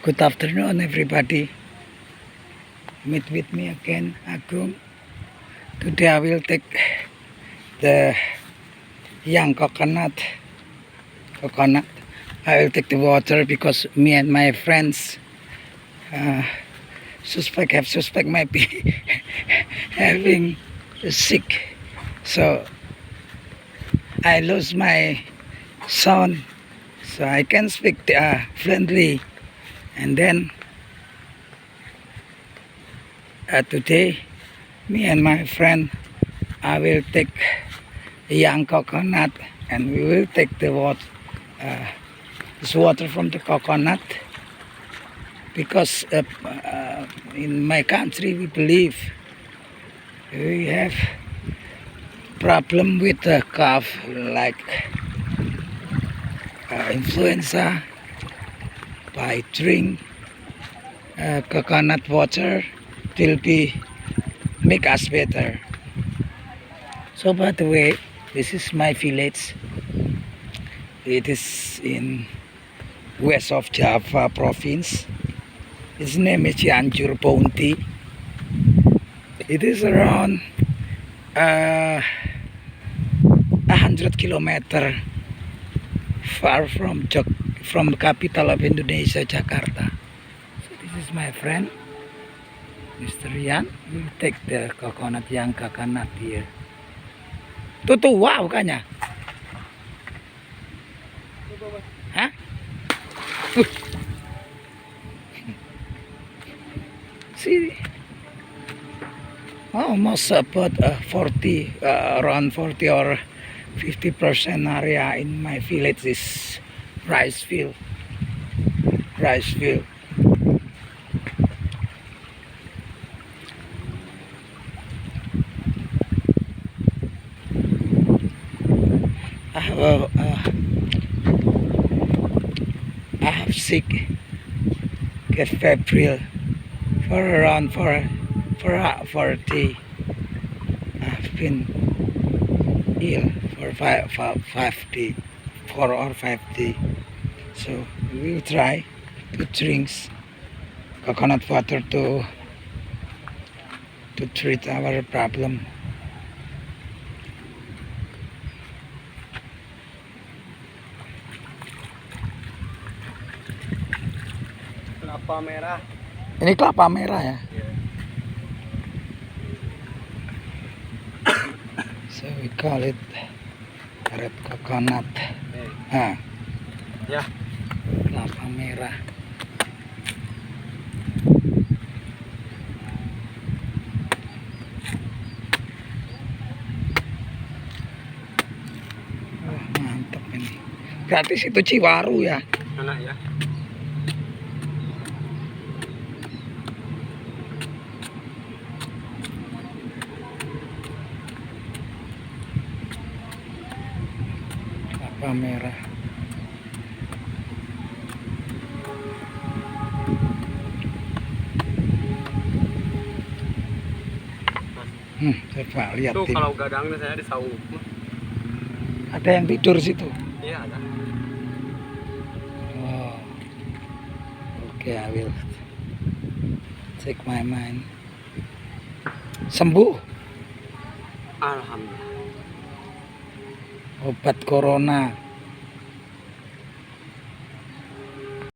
Good afternoon, everybody. Meet with me again, Agung. Today I will take the young coconut. I will take the water because me and my friends suspect might be having sick. So I lose my son, so I can speak fluently. And then today, me and my friend, I will take a young coconut and we will take the water, this water from the coconut, because in my country we believe we have problem with the cough like influenza. By drink coconut water, it will be make us better. So by the way, this is my village. It is in west of Java province. Its name is Cianjur. It is around 100 kilometers far from the capital of Indonesia, Jakarta. So this is my friend, Mr. Yan. We'll take the young coconut here. Tutu, wow, kanya. Hah? See, almost about 40, around 40 or 50% area in my village is rice field. I have sick, get febrile for around 4 day. I've been ill for 4 or 5 days. So we will try to drink coconut water to treat our problem. Kelapa merah. Ini kelapa merah ya. So we call it red coconut. Ya. Kelapa merah. Wah, mantap ini. Gratis itu Ciwaru ya. Enak ya. Kelapa merah. Coba lihat Tuh tim. kalau gadangnya saya di saung. Ada yang tidur situ. Iya ada. Oh. Okay, I will take my mind. Sembuh. Alhamdulillah. Obat corona.